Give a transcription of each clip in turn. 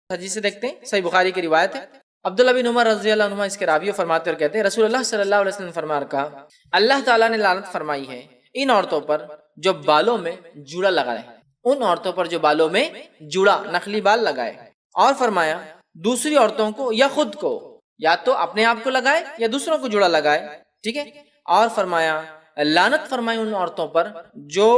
حدیث سے دیکھتے ہیں، صحیح بخاری کی روایت ہے، عبداللہ بن عمر رضی اللہ عنہما اس کے راوی فرماتے اور کہتے ہیں رسول اللہ صلی اللہ علیہ وسلم فرما کہا اللہ تعالیٰ نے لعنت فرمائی ہے ان عورتوں پر جو بالوں میں جوڑا لگائے، ان عورتوں پر جو بالوں میں جوڑا نخلی بال لگائے، اور فرمایا دوسری عورتوں کو یا خود کو، یا تو اپنے آپ کو لگائے یا دوسروں کو جوڑا لگائے، ٹھیک ہے، اور فرمایا لعنت فرمائی ان عورتوں پر جو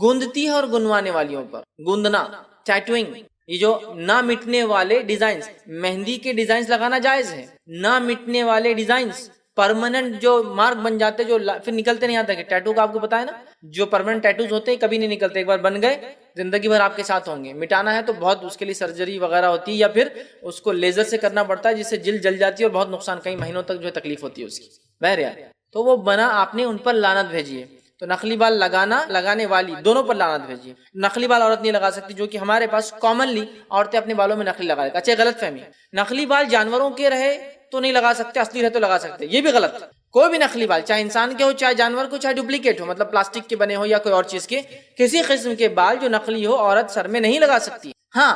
گوندتی ہے اور گنوانے والیوں پر، گوندنا، ٹیٹوئنگ، یہ جو نہ مٹنے والے ڈیزائنز، مہندی کے ڈیزائنز لگانا جائز ہے، نہ مٹنے والے ڈیزائنز، پرماننٹ جو مارک بن جاتے جو پھر نکلتے نہیں آتا، کہ ٹیٹو کا آپ کو پتا ہے نا، جو پرماننٹ ٹیٹوز ہوتے ہیں کبھی نہیں نکلتے، ایک بار بن گئے زندگی بھر آپ کے ساتھ ہوں گے، مٹانا ہے تو بہت اس کے لیے سرجری وغیرہ ہوتی ہے، یا پھر اس کو لیزر سے کرنا پڑتا ہے جس سے جلد جل جاتی ہے اور بہت نقصان، کئی مہینوں تک جو ہے تکلیف ہوتی ہے اس کی، بہرحال تو وہ بنا آپ نے ان پر لعنت بھیجی ہے، تو نقلی بال لگانا، لگانے والی دونوں پر لعنت بھیجیے۔ نقلی بال عورت نہیں لگا سکتی، جو کہ ہمارے پاس کامنلی عورتیں اپنے بالوں میں نقلی لگا لیتی، اچھا غلط فہمی، نقلی بال جانوروں کے رہے تو نہیں لگا سکتے، اصلی رہے تو لگا سکتے، یہ بھی غلط۔ کوئی بھی نقلی بال چاہے انسان کے ہو چاہے جانور کو، چاہے ڈپلیکیٹ ہو، مطلب پلاسٹک کے بنے ہو یا کوئی اور چیز کے، کسی قسم کے بال جو نقلی ہو عورت سر میں نہیں لگا سکتی۔ ہاں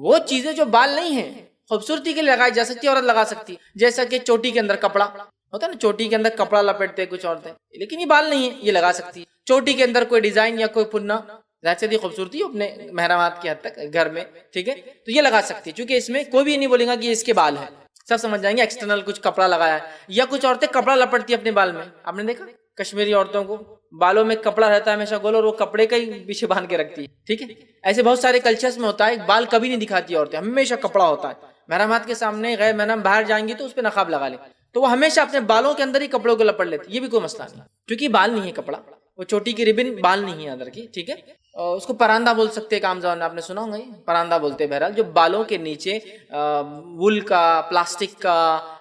وہ چیزیں جو بال نہیں ہیں خوبصورتی کے لیے لگائی جا سکتی ہے، عورت لگا سکتی ہے، جیسا کہ چوٹی کے اندر کپڑا ہوتا ہے نا، چوٹی کے اندر کپڑا لپیٹتے ہیں کچھ عورتیں، لیکن یہ بال نہیں ہے، یہ لگا سکتی ہے۔ چوٹی کے اندر کوئی ڈیزائن یا کوئی پننا، ظاہر سی خوبصورتی اپنے محرمات کی حد تک گھر میں، ٹھیک ہے، تو یہ لگا سکتی ہے، چونکہ اس میں کوئی بھی یہ نہیں بولے گا کہ یہ اس کے بال ہے، سب سمجھ جائیں گے ایکسٹرنل کچھ کپڑا لگایا ہے۔ یا کچھ عورتیں کپڑا لپٹتی ہے اپنے بال میں، آپ نے دیکھا کشمیری عورتوں کو بالوں میں کپڑا رہتا ہے ہمیشہ گول، اور وہ کپڑے کا ہی پیچھے باندھ کے رکھتی ہے، ٹھیک ہے، ایسے بہت سارے کلچرز میں ہوتا ہے، بال کبھی نہیں دکھاتی عورتیں، ہمیشہ کپڑا ہوتا ہے، محرمات کے سامنے غیر محرم باہر جائیں گی تو اس پہ نقاب لگا لیں، تو وہ ہمیشہ اپنے بالوں کے اندر ہی کپڑوں کو لپٹ لیتی، یہ بھی کوئی مسئلہ نہیں، کیونکہ بال نہیں ہے کپڑا، وہ چوٹی کی ربن بال نہیں ہے اندر کی، ٹھیک ہے، اس کو پراندہ بول سکتے ہیں، عام زبان میں آپ نے سنا ہوگا، یہ پراندہ بولتے ہیں، بہرحال جو بالوں کے نیچے وول کا، پلاسٹک کا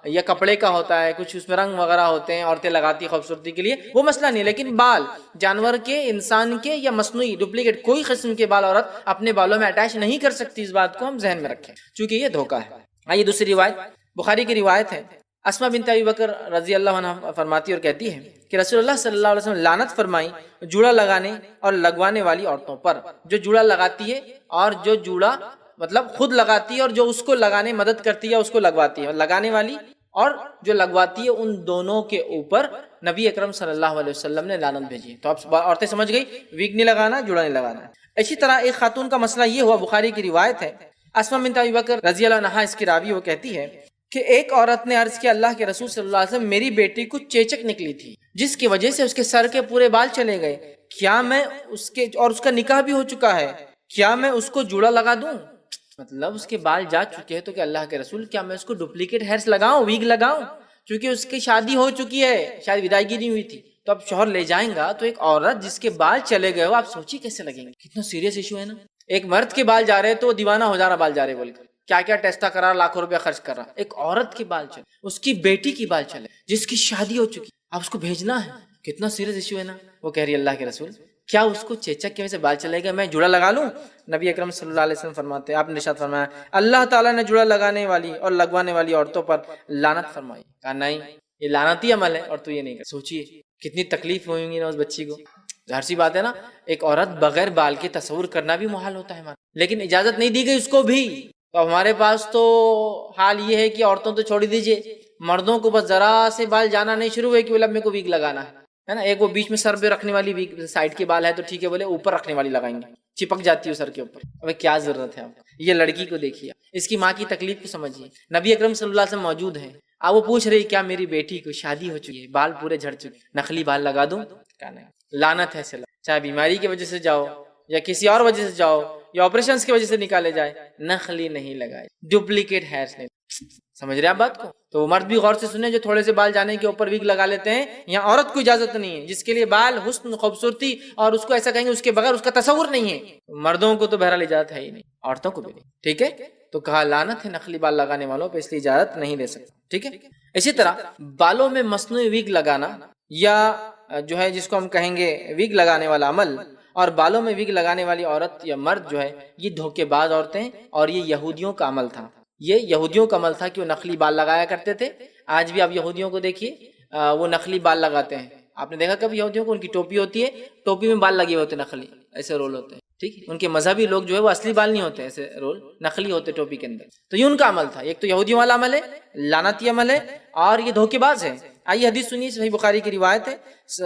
یا کپڑے کا ہوتا ہے، کچھ اس میں رنگ وغیرہ ہوتے ہیں، عورتیں لگاتی خوبصورتی کے لیے، وہ مسئلہ نہیں ہے، لیکن بال جانور کے، انسان کے یا مصنوعی ڈپلیکیٹ کوئی قسم کے بال عورت اپنے بالوں میں اٹیچ نہیں کر سکتی، اس بات کو ہم ذہن میں رکھیں چونکہ یہ دھوکہ ہے۔ آئیے دوسری روایت، بخاری کی روایت ہے، اسما بنت ابی بکر رضی اللہ عنہ فرماتی اور کہتی ہے کہ رسول اللہ صلی اللہ علیہ وسلم لعنت فرمائی جوڑا لگانے اور لگوانے والی عورتوں پر، جو جوڑا لگاتی ہے اور جو جوڑا مطلب خود لگاتی ہے اور جو اس کو لگانے مدد کرتی ہے اس کو لگواتی ہے، لگانے والی اور جو لگواتی ہے، ان دونوں کے اوپر نبی اکرم صلی اللہ علیہ وسلم نے لعنت بھیجی ہے۔ تو اب عورتیں سمجھ گئی ویگ نہیں لگانا، جوڑا نہیں لگانا۔ اسی طرح ایک خاتون کا مسئلہ یہ ہوا، بخاری کی روایت ہے، اسما بنت ابی بکر رضی اللہ عنہا اس کی راوی، وہ کہتی ہے کہ ایک عورت نے عرض کیا اللہ کے رسول صلی اللہ علیہ وسلم میری بیٹی کو چیچک نکلی تھی جس کی وجہ سے اس کے سر کے پورے بال چلے گئے، کیا میں اس کے، اور اس کا نکاح بھی ہو چکا ہے، کیا میں اس کو جوڑا لگا دوں؟ مطلب اس کے بال جا چکے ہیں، تو کہ اللہ کے رسول کیا میں اس کو ڈپلیکیٹ ہیئرز لگاؤں، ویگ لگاؤں؟ چونکہ اس کی شادی ہو چکی ہے، شاید ودائیگی نہیں ہوئی تھی، تو اب شوہر لے جائیں گا، تو ایک عورت جس کے بال چلے گئے ہو، آپ سوچیے کیسے لگیں گے، کتنا سیریس ایشو ہے نا۔ ایک مرد کے بال جا رہے تو وہ دیوانہ ہو جا رہا، بال جا رہے بول کر کیا کیا ٹیسٹا کرا، لاکھوں روپے خرچ کر رہا، ایک عورت کے بال چلے، اس کی بیٹی کی بال چلے جس کی شادی ہو چکی، آپ اس کو بھیجنا ہے، کتنا سیریس ایشو ہے نا۔ وہ کہہ رہی اللہ کے رسول کیا اس کو چیچک کی وجہ سے بال چلے گئے میں جوڑا لگا لوں؟ نبی اکرم صلی اللہ علیہ وسلم فرماتے ہیں، آپ نے ارشاد فرمایا اللہ تعالیٰ نے جوڑا لگانے والی اور لگوانے والی عورتوں پر لعنت فرمائی۔ کہا نہیں، یہ لعنتی عمل ہے اور تو یہ نہیں کر۔ سوچیے کتنی تکلیف ہوئی گی نا اس بچی کو، ظاہر سی بات ہے نا، ایک عورت بغیر بال کے تصور کرنا بھی محال ہوتا ہے ہمارا، لیکن اجازت نہیں دی گئی اس کو بھی۔ تو ہمارے پاس تو حال یہ ہے کہ عورتوں تو چھوڑ دیجئے، مردوں کو بس ذرا سے بال جانا نہیں شروع ہوئے کہ بولے اب میرے کو ویگ لگانا ہے نا، ایک وہ بیچ میں سر پہ رکھنے والی ویگ، سائڈ کے بال ہے تو ٹھیک ہے، بولے اوپر رکھنے والی لگائیں گے، چپک جاتی ہے سر کے اوپر، ابھی کیا ضرورت ہے آپ کو؟ یہ لڑکی کو دیکھیے، اس کی ماں کی تکلیف کو سمجھیے، نبی اکرم صلی اللہ علیہ وسلم موجود ہیں، اب وہ پوچھ رہی کیا میری بیٹی کو شادی ہو چکی ہے، بال پورے جھڑ چکے، نقلی بال لگا دوں؟ کہا نہیں، لعنت ہے سے، چاہے بیماری کی وجہ سے جاؤ یا کسی اور وجہ سے جاؤ یا آپریشنز کی وجہ سے نکالے جائے، نقلی نہیں لگائے، ڈپلیکیٹ ہیئرز نہیں۔ سمجھ رہے آپ بات کو؟ تو مرد بھی غور سے سنیں، جو تھوڑے سے بال جانے کے اوپر ویگ لگا لیتے ہیں، یہاں عورت کو اجازت نہیں ہے، جس کے لیے بال حسن، خوبصورتی اور اس کو ایسا کہیں گے اس کے بغیر اس کا تصور نہیں ہے، مردوں کو تو بہرحال اجازت ہے ہی نہیں، عورتوں کو بھی نہیں، ٹھیک ہے؟ تو کہا لعنت ہے نقلی بال لگانے والوں پہ، اس لیے اجازت نہیں دے سکتا، ٹھیک ہے؟ اسی طرح بالوں میں مصنوعی ویگ لگانا یا جو ہے جس کو ہم کہیں گے ویگ لگانے والا عمل، اور بالوں میں ویگ لگانے والی عورت یا مرد جو ہے، یہ دھوکے باز عورتیں، اور یہ یہودیوں کا عمل تھا، یہ یہودیوں کا عمل تھا کہ وہ نقلی بال لگایا کرتے تھے۔ آج بھی آپ یہودیوں کو دیکھیے، وہ نقلی بال لگاتے ہیں، آپ نے دیکھا کبھی یہودیوں کو؟ ان کی ٹوپی ہوتی ہے، ٹوپی میں بال لگے ہوتے ہیں نقلی، ایسے رول ہوتے ہیں، ٹھیک ہے، ان کے مذہبی لوگ جو ہے وہ اصلی بال نہیں ہوتے، ایسے رول نقلی ہوتے ٹوپی کے اندر. تو یہ ان کا عمل تھا. ایک تو یہودیوں والا عمل ہے، لعنتی عمل ہے، اور یہ دھوکے باز ہے. آئیے حدیث سنیے، صحیح بخاری کی روایت ہے.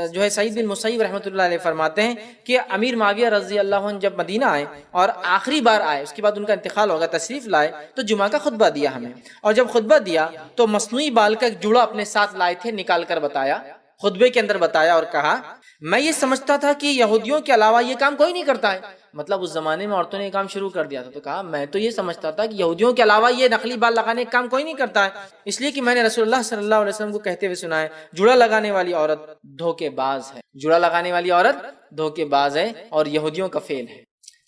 جو ہے سعید بن مسیب رحمۃ اللہ علیہ فرماتے ہیں کہ امیر معاویہ رضی اللہ عنہ جب مدینہ آئے اور آخری بار آئے، اس کے بعد ان کا انتقال ہوگا، تشریف لائے تو جمعہ کا خطبہ دیا ہمیں. اور جب خطبہ دیا تو مصنوعی بال کا ایک جوڑا اپنے ساتھ لائے تھے، نکال کر بتایا، خطبے کے اندر بتایا اور کہا میں یہ سمجھتا تھا کہ یہودیوں کے علاوہ یہ کام کوئی نہیں کرتا ہے. مطلب اس زمانے میں عورتوں نے یہ کام شروع کر دیا تھا. تو کہا میں تو یہ سمجھتا تھا کہ یہودیوں کے علاوہ یہ نقلی بال لگانے کا کام کوئی نہیں کرتا ہے، اس لیے کہ میں نے رسول اللہ صلی اللہ علیہ وسلم کو کہتے ہوئے سنا ہے جوڑا لگانے والی عورت دھوکے باز ہے، جوڑا لگانے والی عورت دھوکے باز ہے اور یہودیوں کا فعل ہے،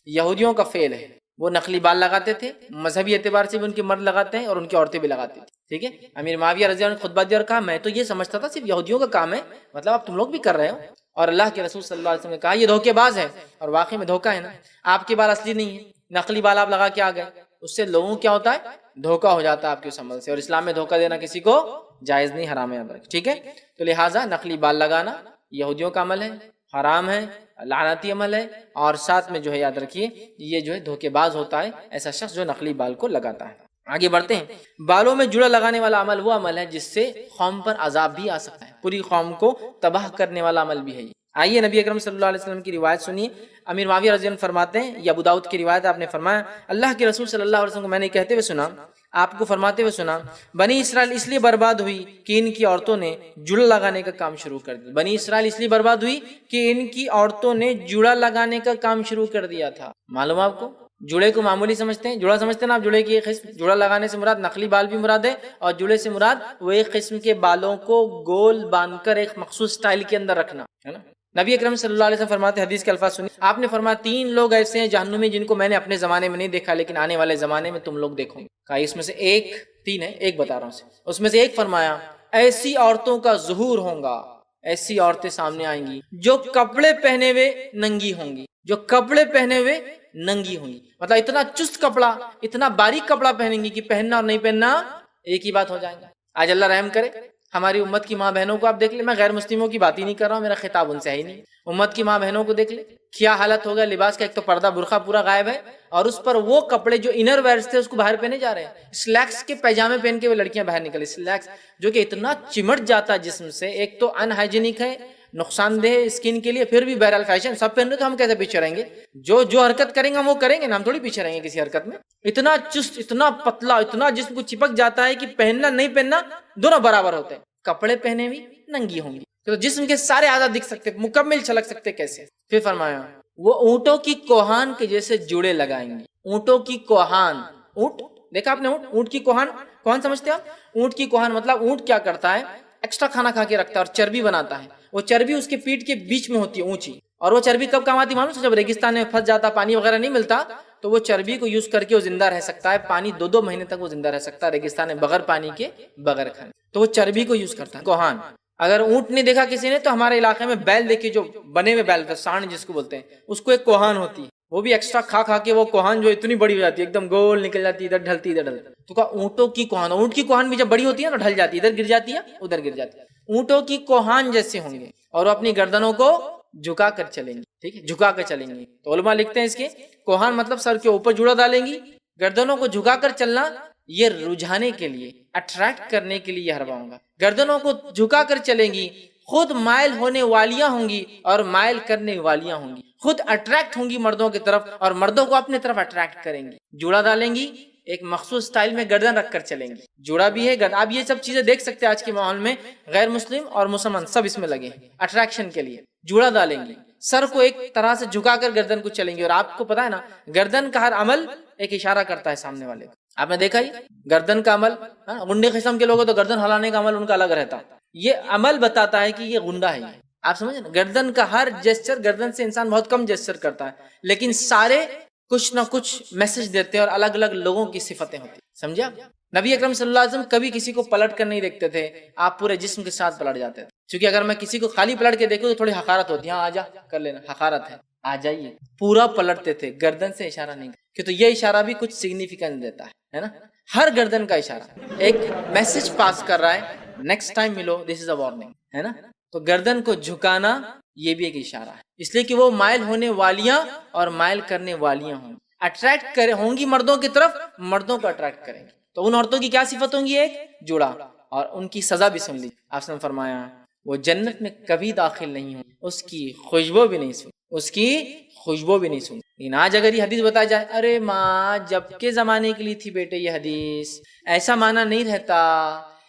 یہودیوں کا فعل ہے. وہ نقلی بال لگاتے تھے، مذہبی اعتبار سے بھی ان کے مرد لگاتے ہیں اور ان کی عورتیں بھی لگاتی تھی. ٹھیک ہے، امیر معاویہ رضی اللہ عنہ نے خطبہ دیا اور کہا میں تو یہ سمجھتا تھا صرف یہودیوں کا کام ہے، مطلب اب تم لوگ بھی کر رہے ہو. اور اللہ کے رسول صلی اللہ علیہ وسلم نے کہا یہ دھوکے باز ہے. اور واقعی میں دھوکہ ہے نا، آپ کے بال اصلی نہیں ہے، نقلی بال آپ لگا کے آ گئے، اس سے لوگوں کیا ہوتا ہے، دھوکہ ہو جاتا ہے آپ کے اس عمل سے. اور اسلام میں دھوکہ دینا کسی کو جائز نہیں، حرام ہے. ٹھیک ہے، تو لہٰذا نقلی بال لگانا یہودیوں کا عمل ہے، حرام ہے، لعنتی عمل ہے. اور ساتھ میں جو ہے یاد رکھیے یہ جو ہے دھوکے باز ہوتا ہے ایسا شخص جو نقلی بال کو لگاتا ہے. آگے بڑھتے ہیں. بالوں میں جوڑا لگانے والا عمل وہ عمل ہے جس سے قوم پر عذاب بھی آ سکتا ہے، پوری قوم کو تباہ کرنے والا عمل بھی ہے. آئیے نبی اکرم صلی اللہ علیہ وسلم کی روایت سنیے. امیر معاویہ رضی اللہ عنہ فرماتے ہیں، یہ ابو داؤد کی روایت، آپ نے فرمایا اللہ کے رسول صلی اللہ علیہ وسلم کو میں نے کہتے ہوئے سنا، آپ کو فرماتے ہوئے سنا بنی اسرائیل اس لیے برباد ہوئی کہ ان کی عورتوں نے جوڑا لگانے کا کام شروع کر دیا. بنی اسرائیل اس لیے برباد ہوئی کہ ان کی عورتوں نے جوڑا لگانے کا کام شروع کر دیا تھا. معلوم آپ کو جوڑے کو معمولی سمجھتے ہیں، جوڑا سمجھتے ہیں نا آپ، جوڑے کی ایک قسم، جوڑا لگانے سے مراد نقلی بال بھی مراد ہے اور جوڑے سے مراد وہ ایک قسم کے بالوں کو گول باندھ کر ایک مخصوص سٹائل کے اندر رکھنا ہے نا. نبی اکرم صلی اللہ علیہ وسلم فرماتے، حدیث کے الفاظ سنیے، آپ نے فرمایا 3 لوگ ایسے ہیں جہنمی جن کو میں نے اپنے زمانے میں نہیں دیکھا لیکن آنے والے زمانے میں تم لوگ دیکھو گے. کہا اس میں سے ایک، 3 ہے، ایک بتا رہا ہوں، اس میں سے ایک فرمایا ایسی عورتوں کا ظہور ہوگا، ایسی عورتیں سامنے آئیں گی جو کپڑے پہنے ہوئے ننگی ہوں گی، جو کپڑے پہنے ہوئے ننگی ہوں گی. مطلب اتنا چست کپڑا، اتنا باریک کپڑا پہنیں گی کہ پہننا اور نہیں پہننا ایک ہی بات ہو جائے گا. آج اللہ رحم کرے ہماری امت کی ماں بہنوں کو آپ دیکھ لیں، میں غیر مسلموں کی بات ہی نہیں کر رہا ہوں، میرا خطاب ان سے ہے ہی نہیں. امت کی ماں بہنوں کو دیکھ لیں کیا حالت ہوگا. لباس کا ایک تو پردہ برقع پورا غائب ہے اور اس پر وہ کپڑے جو انر ویئرز تھے اس کو باہر پہنے جا رہے ہیں. سلیکس کے پیجامے پہن کے وہ لڑکیاں باہر نکلی، سلیکس جو کہ اتنا چمٹ جاتا ہے جسم سے، ایک تو ان ہائیجینک ہے، نقصان دہ اسکن کے لیے، پھر بھی بہرحال فیشن سب پہن رہے تو ہم کیسے پیچھے رہیں گے؟ جو حرکت کریں گے ہم وہ کریں گے نا، ہم تھوڑی پیچھے رہیں گے کسی حرکت میں. اتنا چست، اتنا پتلا، اتنا جسم کو چپک جاتا ہے کہ پہننا نہیں پہننا دونوں برابر ہوتے ہیں. کپڑے پہنے ہوئی ننگی ہوں گی تو جسم کے سارے اعضاء دکھ سکتے، مکمل چھلک سکتے. کیسے؟ پھر فرمایا وہ اونٹوں کی کوہان کے جیسے جوڑے لگائیں گے. اونٹوں کی کوہان، اونٹ دیکھا آپ نے، اونٹ کی کوہان، کوہان سمجھتے آپ؟ اونٹ کی کوہان مطلب اونٹ کیا کرتا ہے، ایکسٹرا کھانا کھا کے رکھتا ہے اور چربی بناتا ہے. وہ چربی اس کے پیٹ کے بیچ میں ہوتی ہے اونچی، اور وہ چربی کب کام آتی معلوم ہے؟ جب ریگستان میں پھنس جاتا، پانی وغیرہ نہیں ملتا تو وہ چربی کو یوز کر کے وہ زندہ رہ سکتا ہے. پانی 2 مہینے تک وہ زندہ رہ سکتا ہے ریگستان میں بغیر پانی کے، بغیر کھانے. تو وہ چربی کو یوز کرتا ہے کوہان. اگر اونٹ نہیں دیکھا کسی نے تو ہمارے علاقے میں بیل دیکھیے، جو بنے ہوئے بیل، سانڈ جس کو بولتے ہیں، اس کو ایک کوہان ہوتی ہے. وہ بھی ایکسٹرا کھا کھا کے وہ کوہان جو اتنی بڑی ہو جاتی ہے، ایک دم گول نکل جاتی ہے، ادھر ڈھلتی ادھر ڈھلتی. تو کہا اونٹوں کی کوہان. اونٹ کی کوہان بھی جب بڑی ہوتی ہے نا ڈھل جاتی ہے، ادھر گر جاتی ہے ادھر گر جاتی ہے. اونٹوں کی کوہان جیسے ہوں گے اور وہ اپنی گردنوں کو جھکا کر چلیں گی. ٹھیک ہے، جھکا کر چلیں گی. تو علماء لکھتے ہیں اس کے کوہان مطلب سر کے اوپر جوڑا ڈالیں گی، گردنوں کو جھکا کر چلنا، یہ رجھانے کے لیے، اٹریکٹ کرنے کے لیے یہ حربہ ہوگا. گردنوں کو جھکا کر چلیں گی، خود مائل ہونے والیاں ہوں گی اور مائل کرنے والیاں ہوں گی. خود اٹریکٹ ہوں گی مردوں کی طرف اور مردوں کو اپنے طرف اٹریکٹ کریں گی. جوڑا ڈالیں گی، ایک مخصوص سٹائل میں گردن رکھ کر چلیں گی. جوڑا بھی ہے گردن. آپ یہ سب چیزیں دیکھ سکتے ہیں آج کے ماحول میں، غیر مسلم اور مسلمان سب اس میں لگے ہیں اٹریکشن کے لیے. جوڑا ڈالیں گی، سر کو ایک طرح سے جھکا کر گردن کو چلیں گے. اور آپ کو پتا ہے نا گردن کا ہر عمل ایک اشارہ کرتا ہے سامنے والے کو. آپ نے دیکھا ہی گردن کا عمل، غنڈے قسم کے لوگ تو گردن ہلانے کا عمل ان کا الگ رہتا. یہ عمل بتاتا ہے کہ یہ غنڈا ہے. آپ سمجھے نا، گردن کا ہر جیسچر، گردن سے انسان بہت کم جیسچر کرتا ہے لیکن سارے کچھ نہ کچھ میسج دیتے ہیں اور الگ الگ لوگوں کی صفتیں ہوتی. سمجھا؟ نبی اکرم صلی اللہ علیہ وسلم کبھی کسی کو پلٹ کر نہیں دیکھتے تھے، آپ پورے جسم کے ساتھ پلٹ جاتے تھے. کیونکہ اگر میں کسی کو خالی پلٹ کے دیکھوں تو تھوڑی حقارت ہوتی ہے، ہاں آجا کر لینا، حقارت ہے، آ جائیے. پورا پلٹتے تھے، گردن سے اشارہ نہیں، کہ تو یہ اشارہ بھی کچھ سگنیفیکینس دیتا ہے نا. ہر گردن کا اشارہ ایک میسج پاس کر رہا ہے، نیکسٹ ٹائم ملو، دس از اے وارننگ، ہے نا. تو گردن کو جھکانا یہ بھی ایک اشارہ ہے، اس لیے کہ وہ مائل ہونے والیاں اور مائل کرنے والیاں ہوں، اٹریکٹ ہوں گی مردوں کی طرف، مردوں کو اٹریکٹ کریں گی۔ تو ان عورتوں کی کیا صفت ہوں گی؟ ایک جوڑا، اور ان کی سزا بھی سن لی، آپ نے فرمایا وہ جنت میں کبھی داخل نہیں ہوں، اس کی خوشبو بھی نہیں سن، اس کی خوشبو بھی نہیں سن۔ لیکن آج اگر یہ حدیث بتایا جائے، ارے ماں جب کے زمانے کے لیے تھی بیٹے یہ حدیث، ایسا معنی نہیں رہتا،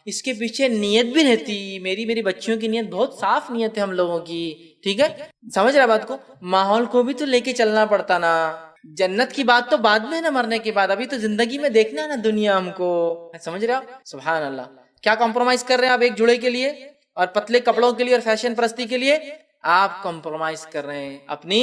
اس کے پیچھے نیت بھی رہتی، میری بچیوں کی نیت بہت صاف نیت ہے ہم لوگوں کی، ٹھیک ہے، سمجھ رہا بات کو؟ ماحول کو بھی تو لے کے چلنا پڑتا نا، جنت کی بات تو بعد میں ہے نا، مرنے کے بعد، ابھی تو زندگی میں دیکھنا ہے نا دنیا ہم کو، سمجھ رہے ہو؟ سبحان اللہ، کیا کمپرومائز کر رہے ہیں آپ ایک جوڑے کے لیے اور پتلے کپڑوں کے لیے اور فیشن پرستی کے لیے؟ آپ کمپرومائز کر رہے ہیں اپنی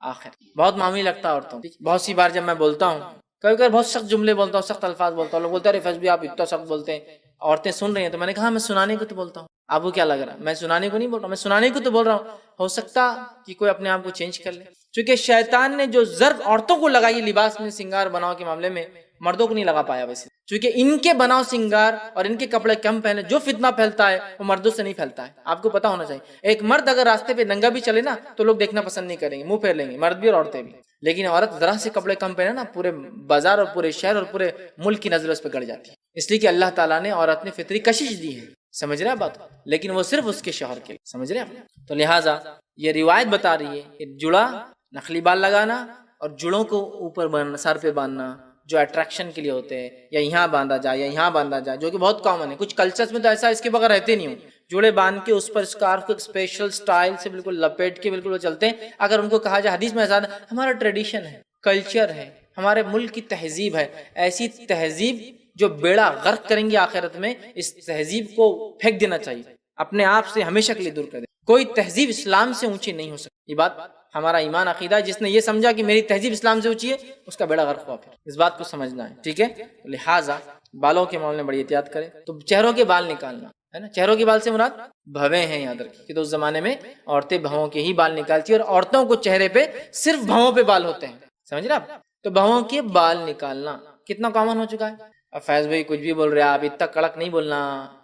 آخر۔ بہت معمولی لگتا ہے عورتوں، بہت سی بار جب میں بولتا ہوں، کبھی کبھی بہت سخت جملے بولتا ہوں، سخت الفاظ بولتا ہوں، لوگ بولتے ہیں ارے فیض بھی آپ اتنا سخت بولتے ہیں، عورتیں سن رہی ہیں، تو میں نے کہا میں سنانے کو تو بولتا ہوں، آپ کو کیا لگ رہا ہے میں سنانے کو نہیں بول رہا، میں سنانے کو تو بول رہا ہوں، ہو سکتا کہ کوئی اپنے آپ کو چینج کر لے، چونکہ شیطان نے جو ضرب عورتوں کو لگائی لباس میں سنگار بناؤ کے معاملے میں، مردوں کو نہیں لگا پایا ویسے، چونکہ ان کے بناؤ سنگار اور ان کے کپڑے کم پہنے، جو فتنہ پھیلتا ہے وہ مردوں سے نہیں پھیلتا ہے، آپ کو پتا ہونا چاہیے۔ ایک مرد اگر راستے پہ ننگا بھی چلے نا تو لوگ دیکھنا پسند نہیں کریں گے، منہ پھیر لیں گے، مرد بھی اور عورتیں بھی، لیکن عورت ذرا سے کپڑے کم پہنے نا، پورے بازار اور پورے شہر اور پورے ملک کی نظر اس پہ گڑ جاتی ہے، اس لیے کہ اللہ تعالیٰ نے عورت نے فطری کشش دی ہے، سمجھ رہے ہیں بات، لیکن وہ صرف اس کے شوہر کے لیے، سمجھ رہے ہیں؟ تو لہٰذا یہ روایت بتا رہی ہے کہ جڑا، نخلی بال لگانا اور جڑوں کو اوپر باندھنا، سر پہ باندھنا، جو اٹریکشن کے لیے ہوتے ہیں، یا یہاں باندھا جائے یا یہاں باندھا جائے، جو کہ بہت کامن ہے، کچھ کلچرز میں تو ایسا اس کے بغیر رہتے نہیں ہوں، جوڑے باندھ کے اس پر اسکارف کو ایک اسپیشل سٹائل سے بالکل لپیٹ کے بالکل وہ چلتے ہیں، اگر ان کو کہا جائے حدیث میں ایسا ہمارا ٹریڈیشن ہے، کلچر ہے، ہمارے ملک کی تہذیب ہے، ایسی تہذیب جو بیڑا غرق کریں گے آخرت میں، اس تہذیب کو پھینک دینا چاہیے، اپنے آپ سے ہمیشہ کے لیے دور کر دیں، کوئی تہذیب اسلام سے اونچی نہیں ہو سکتی، یہ بات ہمارا ایمان عقیدہ ہے، جس نے یہ سمجھا کہ میری تہذیب اسلام سے اونچی ہے اس کا بیڑا غرق ہوا، پھر اس بات کو سمجھنا ہے، ٹھیک ہے؟ لہٰذا بالوں کے معاملے میں بڑی احتیاط کریں۔ تو چہروں کے بال نکالنا ہے نا، چہروں کے بال سے مراد بھویں ہیں، یاد رکھیں کہ تو اس زمانے میں عورتیں بھووں کے ہی بال نکالتی ہیں، اور عورتوں کو چہرے پہ صرف بھووں پہ بال ہوتے ہیں، سمجھ رہے آپ؟ تو بھووں کے بال نکالنا کتنا کامن ہو چکا ہے۔ اب فیض بھائی کچھ بھی بول رہے ہیں آپ، اتنا کڑک نہیں بولنا،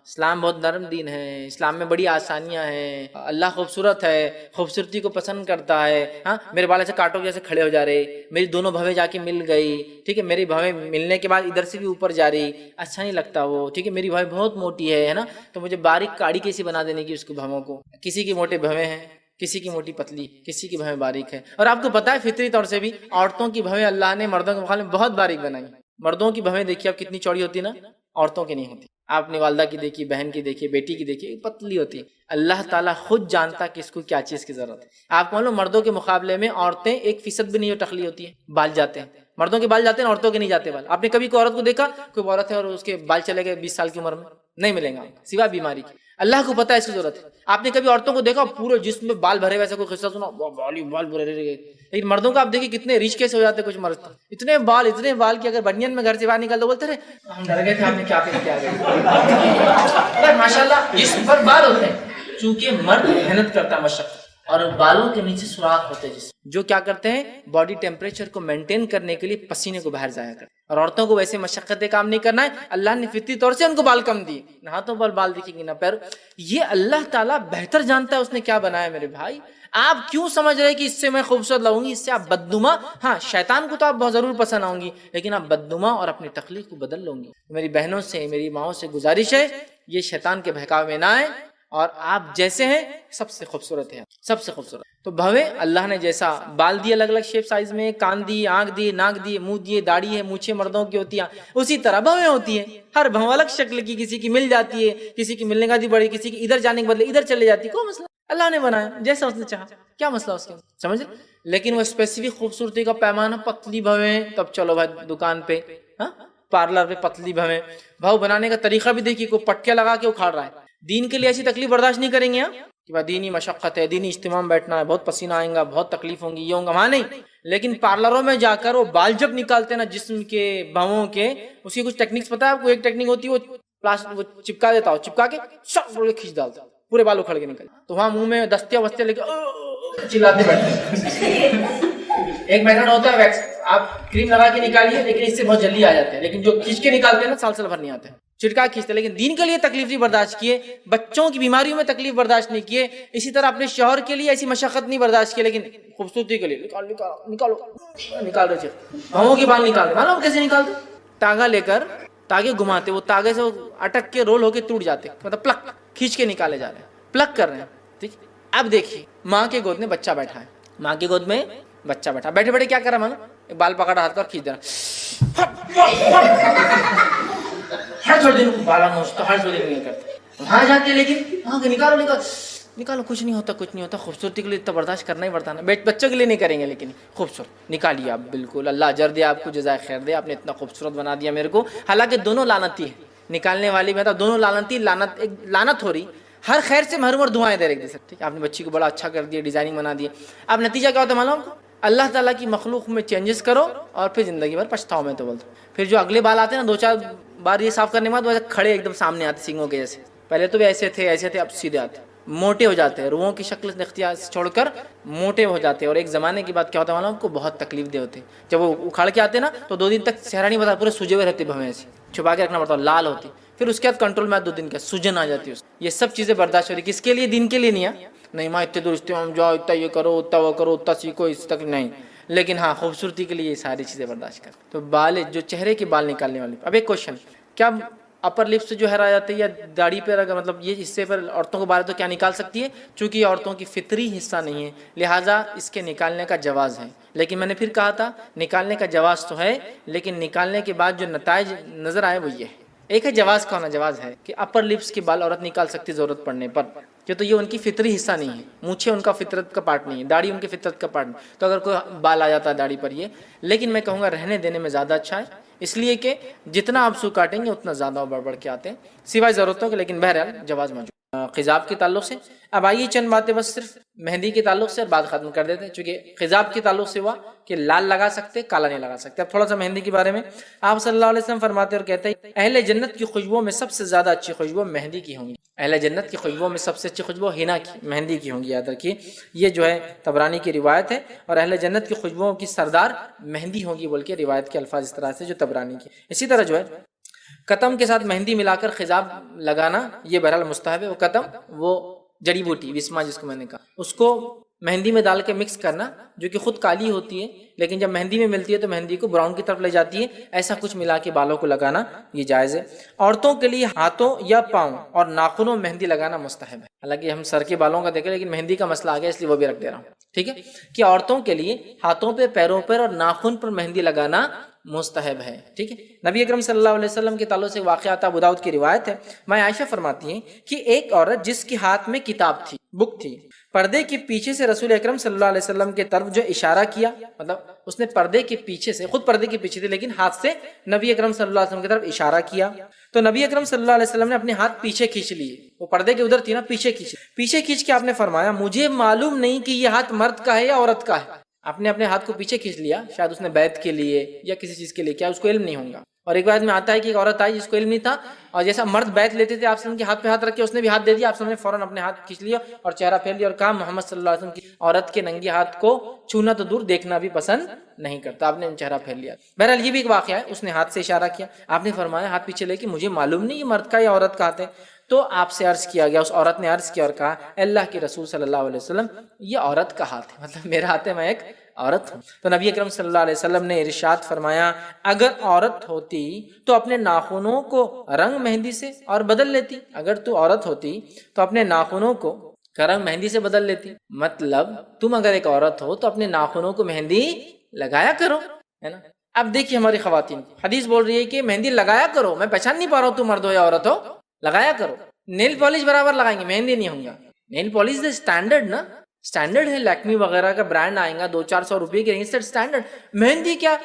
اسلام بہت نرم دین ہے، اسلام میں بڑی آسانیاں ہیں، اللہ خوبصورت ہے، خوبصورتی کو پسند کرتا ہے، ہاں میرے بال ایسے کاٹو جیسے کھڑے ہو جا رہے، میری دونوں بھویں جا کے مل گئی، ٹھیک ہے، میری بھویں ملنے کے بعد ادھر سے بھی اوپر جا رہی، اچھا نہیں لگتا وہ، ٹھیک ہے، میری بھویں بہت موٹی ہے نا، تو مجھے باریک کاڑی کیسی بنا دینے کی اس کو بھووں کو، کسی کی موٹے بھویں ہیں، کسی کی موٹی پتلی، کسی کی بھویں باریک ہے، اور آپ کو پتا ہے فطری طور سے بھی عورتوں کی بھویں اللہ نے مردوں کے مقابلے میں بہت باریک بنائی، مردوں کی بھویں دیکھیے آپ کتنی چوڑی ہوتی نا، عورتوں کی نہیں ہوتی، آپ اپنی والدہ کی دیکھیے، بہن کی دیکھیے، بیٹی کی دیکھیے، پتلی ہوتی ہے، اللہ تعالیٰ خود جانتا کہ اس کو کیا چیز کی ضرورت ہے۔ آپ کو معلوم مردوں کے مقابلے میں عورتیں 1% بھی نہیں جو ٹخلی ہوتی ہے، بال جاتے ہیں، مردوں کے بال جاتے ہیں، عورتوں کے نہیں جاتے بال۔ آپ نے کبھی کوئی عورت کو دیکھا، کوئی عورت ہے اور اس کے بال چلے گئے 20 سال کی عمر میں؟ نہیں ملیں گا، سوائے بیماری کی، اللہ کو پتا ہے اس کی ضرورت ہے۔ آپ نے کبھی عورتوں کو دیکھا پورے جسم میں بال بھرے، ویسے کوئی قصہ سنا بال بھرے رہے، لیکن مردوں کو آپ دیکھیں کتنے ریچ کیسے ہو جاتے ہیں، کچھ مرد اتنے بال کہ اگر بنین میں گھر سے باہر نکل تو بولتے رہے ہم ڈر گئے تھے، آپ نے کیا پہن کے آ گئے، ماشاءاللہ جسم پر بال ہوتے ہیں، چونکہ مرد محنت کرتا ہے، مشقت، اور بالوں کے نیچے سوراخ ہوتے ہیں جسم جو کیا کرتے ہیں، باڈی ٹیمپریچر کو مینٹین کرنے کے لیے پسینے کو باہر ضائع کرتے ہیں، اور عورتوں کو ویسے مشقت کام نہیں کرنا ہے، اللہ نے فطری طور سے ان کو بال کم دیے، نہ ہاتھوں پر بال دکھیں گے نہ پیر، یہ اللہ تعالیٰ بہتر جانتا ہے اس نے کیا بنایا میرے بھائی، آپ کیوں سمجھ رہے کہ اس سے میں خوبصورت لگوں گی، اس سے آپ بدنما، ہاں شیطان کو تو آپ بہت ضرور پسند آؤں گی، لیکن آپ بدنما اور اپنی تخلیق کو بدل لوں گی۔ میری بہنوں سے، میری ماؤں سے گزارش ہے، یہ شیطان کے بہکاوے میں نہ آئے، اور آپ جیسے ہیں سب سے خوبصورت ہیں، سب سے خوبصورت۔ تو بھویں اللہ نے جیسا بال دیے الگ الگ شیپ سائز میں، کان دیے، آنکھ دیے، ناک دیے، منہ دیے، داڑھی ہے، مونچھیں مردوں کی ہوتی ہیں، اسی طرح بھویں ہوتی ہیں، ہر بھو الگ شکل کی، کسی کی مل جاتی ہے، کسی کی ملنے کا دی بڑی، کسی کی ادھر جانے کے بدلے ادھر چلے جاتی ہے، کوئی مسئلہ، اللہ نے بنایا جیسا اس نے چاہا، کیا مسئلہ اس کے، سمجھ؟ لیکن وہ اسپیسیفک خوبصورتی کا پیمانہ پتلی بھویں، تب چلو بھائی دکان پہ، ہاں پارلر پہ پتلی بھویں، بھو بنانے کا طریقہ بھی دیکھیے، کوئی پٹکے لگا کے اکھاڑ رہا ہے، دین کے لیے ایسی تکلیف برداشت نہیں کریں گے ہاں کہ بھائی دینی مشقت ہے، دینی اجتماع میں بیٹھنا ہے، بہت پسینہ آئیں گا، بہت تکلیف ہوں گی، یہ ہوں گا، وہاں نہیں، لیکن پارلروں میں جا کر وہ بال جب نکالتے ہیں نا جسم کے بھووں کے، اس کی کچھ ٹیکنیکس پتا ہے آپ کو؟ ایک ٹیکنیک ہوتی ہے وہ چپکا دیتا ہو، چپکا کے سب کھینچ ڈالتا، پورے بال اکھڑ کے نکل، تو وہاں منہ میں دستیاں وستیاں لے کے چلاتے بیٹھتے۔ ایک میتھڈ ہوتا ہے آپ کریم لگا کے نکالیے لیکن اس سے بہت جلدی آ جاتے ہیں، لیکن جو کھینچ کے نکالتے ہیں نا سال سال بھر نہیں آتے، چٹکا کھینچتے ہیں۔ لیکن دین کے لیے تکلیف نہیں برداشت کیے، بچوں کی بیماریوں میں تکلیف برداشت نہیں کیے، اسی طرح اپنے شوہر کے لیے ایسی مشقت نہیں برداشت کی، لیکن خوبصورتی کے لیے نکال رہے بھووں کے بال نکال رہے، معلوم کیسے نکالتے؟ تاگا لے کر تاگے گھماتے، وہ تاگے سے اٹک کے رول ہو کے ٹوٹ جاتے، مطلب پلک کھینچ کے نکالے جا رہے ہیں، پلک کر رہے ہیں، ٹھیک۔ اب دیکھیے ماں کے گود میں بچہ بیٹھا ہے، ماں کی گود میں بچہ بیٹھا، بیٹھے بیٹھے کیا کر رہا معلوم؟ بال پکڑا ہاتھ کا کھینچ دینا، ہر چھوڑ دن بالا نوچتا، ہر چھوڑ دن کرتا، وہاں جاتے لیکن نکالو نکالو، کچھ نہیں ہوتا، خوبصورتی کے لیے اتنا برداشت کرنا ہی پڑتا نا، بچوں کے لیے نہیں کریں گے، لیکن خوبصورت نکالیے آپ، بالکل اللہ اجر دے آپ کو، جزائے خیر دے، آپ نے اتنا خوبصورت بنا دیا میرے کو۔ حالانکہ دونوں لعنتی ہیں، نکالنے والی میں دونوں لعنتی، لعنت ہو رہی، ہر خیر سے محروم اور دعائیں دے رہے ہیں، ٹھیک ہے، آپ نے بچی کو بڑا اچھا کر دیا، ڈیزائننگ بنا دی، اب نتیجہ کیا ہوتا ہے معلوم؟ اللہ تعالیٰ کی مخلوق میں چینجز کرو اور پھر زندگی بھر پچھتاؤ، میں تو بولتا ہوں۔ پھر جو اگلے بال آتے ہیں نا، 2-4 بار یہ صاف کرنے کے بعد وہ کھڑے ایک دم سامنے آتے سینگوں کے جیسے، پہلے تو بھی ایسے تھے اب سیدھے آتے، موٹے ہو جاتے ہیں، روحوں کی شکل اختیار چھوڑ کر موٹے ہو جاتے ہیں، اور ایک زمانے کے بعد کیا ہوتا ہے معلوم کو؟ بہت تکلیف دہ ہوتے ہیں، جب وہ اکھاڑ کے آتے نا تو 2 دن تک چہرہ نہیں بتا، پورے سوجے ہوئے رہتے، بھویں سے چھپا کے رکھنا پڑتا، لال ہوتی، پھر اس کے بعد کنٹرول میں 2 دن کا سوجن آ جاتی ہے، یہ سب چیزیں برداشت ہو رہی، کس کے لیے؟ دین کے لیے نہیں ہے، نہیں ماں اتنے درست ہم جاؤ، اتنا یہ کرو، اتنا وہ کرو، اتنا سیکھو، اس تک نہیں، لیکن ہاں خوبصورتی کے لیے یہ ساری چیزیں برداشت کر۔ تو بال، جو چہرے کے بال نکالنے والے، اب ایک کوشچن، کیا اپر لپس سے جو ہے آ جاتے ہیں یا داڑھی پر، اگر مطلب یہ حصے پر عورتوں کو بال ہے تو کیا نکال سکتی ہے؟ چونکہ یہ عورتوں کی فطری حصہ نہیں ہے، لہٰذا اس کے نکالنے کا جواز ہے، لیکن میں نے پھر کہا تھا نکالنے کا جواز تو ہے، لیکن نکالنے کے بعد جو نتائج نظر آئے وہ یہ ہے، ایک ہے جواز کا ہونا، جواز ہے کہ اپر لپس کے بال عورت نکال سکتی ضرورت پڑنے پر، کہ تو یہ ان کی فطری حصہ نہیں ہے، مونچھے ان کا فطرت کا پارٹ نہیں ہے، داڑھی ان کی فطرت کا پارٹ نہیں، تو اگر کوئی بال آ جاتا ہے داڑھی پر یہ، لیکن میں کہوں گا رہنے دینے میں زیادہ اچھا ہے، اس لیے کہ جتنا آپ سو کاٹیں گے اتنا زیادہ بڑھ کے آتے ہیں، سوائے ضرورتوں کے، لیکن بہرحال جواز موجود۔ خضاب کے تعلق سے اب آئیے چند باتیں بس صرف مہندی کے تعلق سے، اور بات ختم کر دیتے ہیں، چونکہ خضاب کے تعلق سے ہوا کہ لال لگا سکتے، کالا نہیں لگا سکتے۔ اب تھوڑا سا مہندی کے بارے میں آپ صلی اللہ علیہ وسلم فرماتے اور کہتے ہیں اہل جنت کی خوشبوؤں میں سب سے زیادہ اچھی خوشبو مہندی کی ہوں گی، اہل جنت کی خوشبوؤں میں سب سے اچھی خوشبو ہینا کی، مہندی کی ہوں گی، یاد رکھیے یہ جو ہے طبرانی کی روایت ہے، اور اہل جنت کی خوشبوؤں کی سردار مہندی ہوگی بول کے روایت کے الفاظ اس طرح سے جو طبرانی کی۔ اسی طرح جو ہے قطم کے ساتھ مہندی ملا کر خضاب لگانا یہ بہرحال مستحب ہے، وہ قطم، وہ جڑی بوٹی وسما جس کو میں نے کہا، اس کو مہندی میں ڈال کے مکس کرنا، جو کہ خود کالی ہوتی ہے لیکن جب مہندی میں ملتی ہے تو مہندی کو براؤن کی طرف لے جاتی ہے، ایسا کچھ ملا کے بالوں کو لگانا یہ جائز ہے۔ عورتوں کے لیے ہاتھوں یا پاؤں اور ناخنوں میں مہندی لگانا مستحب ہے، حالانکہ ہم سر کے بالوں کا دیکھیں لیکن مہندی کا مسئلہ آ گیا اس لیے وہ بھی رکھ دے رہا ہوں، ٹھیک ہے، کہ عورتوں کے لیے ہاتھوں پہ، پیروں پر اور ناخن پر مہندی لگانا مستحب ہے، ٹھیک ہے۔ نبی اکرم صلی اللہ علیہ وسلم کے تعلق سے واقعات ابو داؤد کی روایت ہے، ماں عائشہ فرماتی ہیں کہ ایک عورت جس کے ہاتھ میں کتاب تھی، بک تھی، پردے کے پیچھے سے رسول اکرم صلی اللہ علیہ وسلم کے طرف جو اشارہ کیا، مطلب اس نے پردے کے پیچھے سے، خود پردے کے پیچھے تھی لیکن ہاتھ سے نبی اکرم صلی اللہ علیہ وسلم کی طرف اشارہ کیا، تو نبی اکرم صلی اللہ علیہ وسلم نے اپنے ہاتھ پیچھے کھینچ لیے، وہ پردے کے ادھر تھی نا، پیچھے کھینچ کے آپ نے فرمایا مجھے معلوم نہیں کہ یہ ہاتھ مرد کا ہے یا عورت کا ہے، آپ نے اپنے ہاتھ کو پیچھے کھینچ لیا، شاید اس نے بیعت کے لیے یا کسی چیز کے لیے کیا، اس کو علم نہیں ہوگا، اور ایک بات میں آتا ہے کہ ایک عورت آئی جس کو علم نہیں تھا، اور جیسا مرد بیعت لیتے تھے آپ سے ان کے ہاتھ پہ ہاتھ رکھ کے اس نے بھی ہاتھ دے دیا، آپ سے نے فوراً اپنے ہاتھ کھینچ لیا اور چہرہ پھیر لیا اور کہا محمد صلی اللہ علیہ وسلم کی عورت کے ننگے ہاتھ کو چھونا تو دور دیکھنا بھی پسند نہیں کرتا، آپ نے چہرہ پھیر لیا۔ بہرحال یہ بھی ایک واقعہ ہے، اس نے ہاتھ سے اشارہ کیا، آپ نے فرمایا ہاتھ پیچھے لے کے مجھے معلوم نہیں یہ مرد کا یا عورت کا ہاتھ ہے، تو آپ سے عرض کیا گیا، اس عورت نے عرض کیا اور کہا اللہ کے رسول صلی اللہ علیہ وسلم یہ عورت کا ہاتھ ہے، مطلب میرا ہاتھ ہے، میں ایک عورت ہوں۔ تو نبی اکرم صلی اللہ علیہ وسلم نے ارشاد فرمایا اگر عورت ہوتی تو اپنے ناخنوں کو رنگ مہندی سے اور بدل لیتی، اگر تو عورت ہوتی تو اپنے ناخنوں کو رنگ مہندی سے بدل لیتی، مطلب تم اگر ایک عورت ہو تو اپنے ناخنوں کو مہندی لگایا کرو، ہے نا۔ اب دیکھیے ہماری خواتین، حدیث بول رہی ہے کہ مہندی لگایا کرو، میں پہچان نہیں پا رہا ہوں تم مرد ہو یا عورت ہو، لگایا کرو۔ نیل پالش برابر لگائیں گے، مہندی نہیں ہوں گا، نیل پالش سے اسٹینڈرڈ نا، اسٹینڈرڈ ہے، لیکمی وغیرہ کا برانڈ آئیں گا 200-400 روپے کے رہیں گے، اسٹینڈرڈ۔ مہندی کیا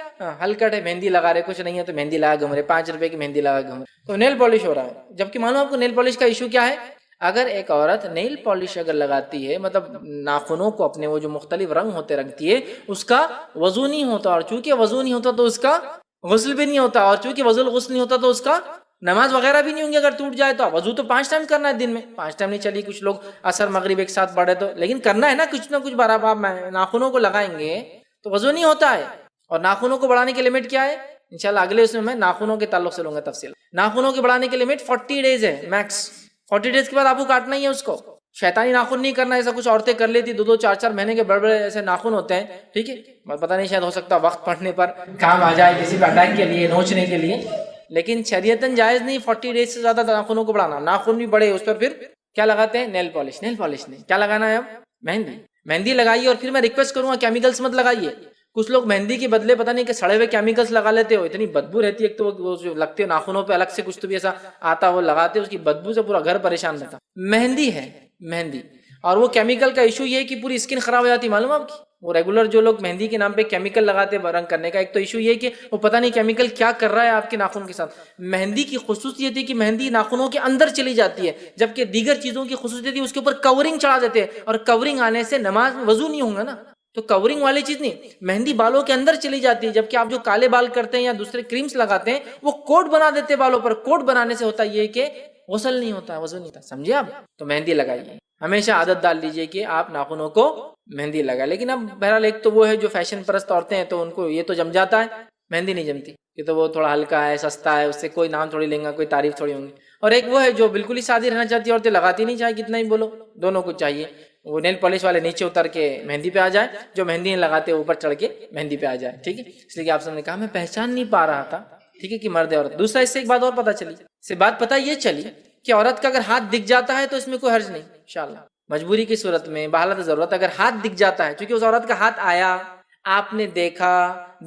ہلکٹ ہے، مہندی لگا رہے، کچھ نہیں ہے تو مہندی لگا گھوم رہے، 5 روپے کی مہندی لگا گھوم رہے، تو نیل پالش ہو رہا ہے۔ جبکہ معلوم آپ کو نیل پالش کا ایشو کیا ہے، اگر ایک عورت نیل پالش اگر لگاتی ہے، مطلب ناخنوں کو اپنے وہ جو مختلف رنگ ہوتے رکھتی ہے، اس کا وضو نہیں ہوتا، اور چونکہ وضو نہیں ہوتا تو اس کا غسل بھی نہیں ہوتا، اور چونکہ غسل نہیں ہوتا تو اس کا نماز وغیرہ بھی نہیں ہوں گی، اگر ٹوٹ جائے تو وضو تو 5 ٹائم کرنا ہے دن میں، 5 ٹائم نہیں چلی، کچھ لوگ عصر مغرب ایک ساتھ پڑھے تو، لیکن کرنا ہے نا کچھ نہ کچھ، برابر آپ ناخنوں کو لگائیں گے تو وضو نہیں ہوتا ہے، اور ناخنوں کو بڑھانے کی لمٹ کیا ہے؟ انشاءاللہ اگلے اس میں ناخنوں کے تعلق سے لوں گا تفصیل. ناخنوں کے بڑھانے کی لمٹ 40 ڈیز ہے میکس. 40 ڈیز کے بعد آپ کو کاٹنا ہی ہے اس کو. شیطانی ناخن نہیں کرنا. ایسا کچھ عورتیں کر لیتی 2-2 4-4 مہینے کے بڑے بڑے ایسے ناخن ہوتے ہیں, ٹھیک ہے, پتہ نہیں شاید ہو سکتا وقت پڑنے پر کام آ جائے کسی پہ اٹیک کے لیے, نوچنے کے لیے, لیکن شریعتاً جائز نہیں 40 ڈیز سے زیادہ ناخنوں کو بڑھانا. ناخن بھی بڑے, اس پر پھر کیا لگاتے ہیں؟ Nail polish. نیل پالش نہیں, کیا لگانا ہے اب؟ مہندی. مہندی لگائیے. اور پھر میں ریکویسٹ کروں گا کیمیکلس مت لگائیے. کچھ لوگ مہندی کے بدلے پتہ نہیں کہ سڑے ہوئے کیمیکلس لگا لیتے ہو, اتنی بدبو رہتی ہے. ایک تو وہ جو لگتے ہیں ناخنوں پہ الگ سے کچھ تو بھی ایسا آتا وہ لگاتے, اس کی بدبو سے پورا گھر پریشان رہتا. مہندی ہے مہندی, اور وہ کیمیکل کا ایشو یہ ہے کہ پوری اسکن خراب ہو جاتی. معلوم ہے آپ کی, وہ ریگولر جو لوگ مہندی کے نام پہ کیمیکل لگاتے رنگ کرنے کا, ایک تو ایشو یہ کہ وہ پتہ نہیں کیمیکل کیا کر رہا ہے آپ کے ناخن کے ساتھ. مہندی کی خصوصیت ہے کہ مہندی ناخنوں کے اندر چلی جاتی ہے, جبکہ دیگر چیزوں کی خصوصیت ہے اس کے اوپر کورنگ چڑھا دیتے ہیں, اور کورنگ آنے سے نماز میں وضو نہیں ہوگا نا. تو کورنگ والی چیز نہیں, مہندی بالوں کے اندر چلی جاتی ہے. جبکہ آپ جو کالے بال کرتے ہیں یا دوسرے کریمز لگاتے ہیں وہ کوٹ بنا دیتے ہیں بالوں پر. کوٹ بنانے سے ہوتا یہ کہ غسل نہیں ہوتا, وضو نہیں ہوتا. سمجھے آپ؟ تو مہندی لگائیے. ہمیشہ عادت ڈال لیجئے کہ آپ ناخنوں کو مہندی لگائیں. لیکن اب بہرحال ایک تو وہ ہے جو فیشن پرست عورتیں ہیں تو ان کو یہ تو جم جاتا ہے, مہندی نہیں جمتی. یہ تو وہ تھوڑا ہلکا ہے, سستا ہے, اس سے کوئی نام تھوڑی لیں گا, کوئی تعریف تھوڑی ہوں گی. اور ایک وہ ہے جو بالکل ہی سادی رہنا چاہتی ہے عورتیں, لگاتی نہیں, چاہے کتنا ہی بولو, دونوں کو چاہیے وہ نیل پالش والے نیچے اتر کے مہندی پہ آ جائے, جو مہندی نہیں لگاتے اوپر چڑھ کے مہندی پہ آ جائے. ٹھیک ہے, اس لیے کہ آپ سب نے کہا میں پہچان نہیں پا رہا تھا, ٹھیک ہے, کہ مرد ہے عورت. دوسرا اس سے ایک بات اور پتہ چلی, اس سے بات پتہ یہ چلی کہ عورت کا اگر ہاتھ دکھ جاتا ہے تو اس میں کوئی حرج نہیں انشاءاللہ. مجبوری کی صورت میں, بحالت ضرورت, اگر ہاتھ دکھ جاتا ہے, چونکہ اس عورت کا ہاتھ آیا, آپ نے دیکھا,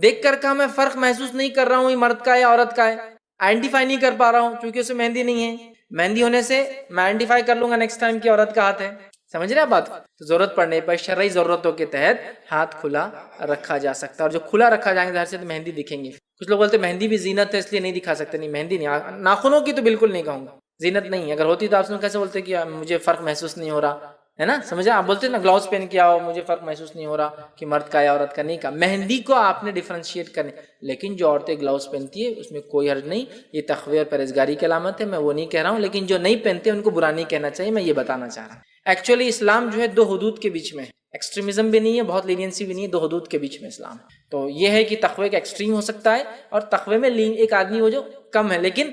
دیکھ کر کہا میں فرق محسوس نہیں کر رہا ہوں یہ مرد کا ہے یا عورت کا ہے, آئیڈینٹیفائی نہیں کر پا رہا ہوں کیونکہ اسے مہندی نہیں ہے. مہندی ہونے سے میں آئیڈینٹیفائی کر لوں گا نیکسٹ ٹائم کہ عورت کا ہاتھ ہے. سمجھ رہے ہیں بات؟ تو ضرورت پڑنے پر شرعی ضرورتوں کے تحت ہاتھ کھلا رکھا جا سکتا ہے. اور جو کھلا رکھا جائیں گے ظاہر سے تو مہندی دکھیں گی. کچھ لوگ بولتے ہیں مہندی بھی زینت ہے اس لیے نہیں دکھا سکتے. نہیں, مہندی نہیں, ناخنوں کی تو بالکل نہیں کہوں گا, زینت نہیں ہے. اگر ہوتی تو آپ کیسے بولتے کہ مجھے فرق محسوس نہیں ہو رہا ہے نا, سمجھا؟ آپ بولتے ہیں نا گلاؤز پہن کے آؤ, مجھے فرق محسوس نہیں ہو رہا کہ مرد کا یا عورت کا. نہیں کہا, مہندی کو آپ نے ڈیفرینشیٹ کرنے. لیکن جو عورتیں گلاؤز پہنتی ہے اس میں کوئی حرج نہیں, یہ تقوی اور پرہیزگاری کی علامت ہے, میں وہ نہیں کہہ رہا ہوں. لیکن جو نہیں پہنتے ان کو برا نہیں کہنا چاہیے, میں یہ بتانا چاہ رہا ہوں. ایکچولی اسلام جو ہے 2 حدود کے بیچ میں, ایکسٹریمزم بھی نہیں ہے, بہت لینینسی بھی نہیں ہے, 2 حدود کے بیچ میں اسلام. تو یہ ہے کہ تقوی کا ایکسٹریم ہو سکتا ہے, اور تقوی میں ایک آدمی وہ جو کم ہے, لیکن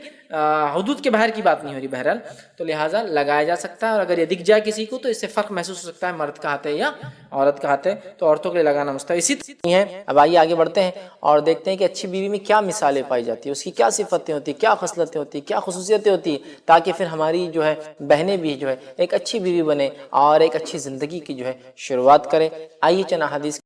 حدود کے باہر کی بات نہیں ہو رہی بہرحال. تو لہٰذا لگایا جا سکتا ہے, اور اگر یہ دکھ جائے کسی کو تو اس سے فرق محسوس ہو سکتا ہے مرد کا ہاتھ ہے یا عورت کا ہاتھ ہے, تو عورتوں کے لیے لگانا مستحب. اسی ہے. اب آئیے آگے بڑھتے ہیں اور دیکھتے ہیں کہ اچھی بیوی میں کیا مثالیں پائی جاتی ہیں, اس کی کیا صفتیں ہوتی ہیں, کیا خصلتیں ہوتی ہیں, کیا خصوصیتیں ہوتی ہیں, تاکہ پھر ہماری جو ہے بہنیں بھی جو ہے ایک اچھی بیوی بنے اور ایک اچھی زندگی کی جو ہے شروعات کریں. آئیے چند حدیث